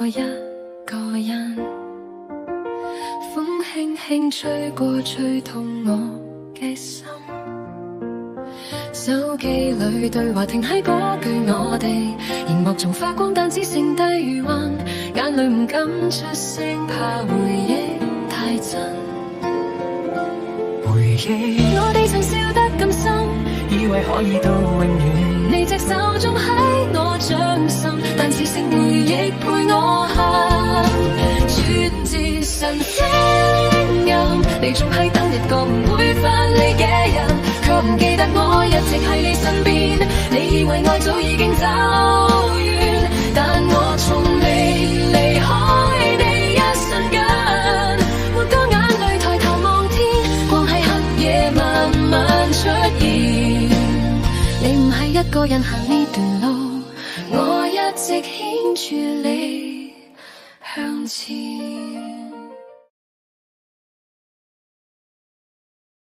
我一個人，風輕輕吹過，吹痛我嘅心。手機裏對話停喺嗰句我哋，熒幕仲發光，但只剩低餘溫，眼淚唔敢出聲，怕回憶太真。回憶我哋曾笑得咁深，以為可以到永遠，你隻手仲喺我掌心，但只剩回憶陪我行。轉至神聲音，你仲係等一個唔會分離嘅人，卻唔記得我一直喺你身邊。你以為愛早已經走遠，但我從未離開你一瞬間。抹乾眼淚抬頭望天，光喺黑夜慢慢出現。你唔係一個人行呢段路，我一直牽住你向前。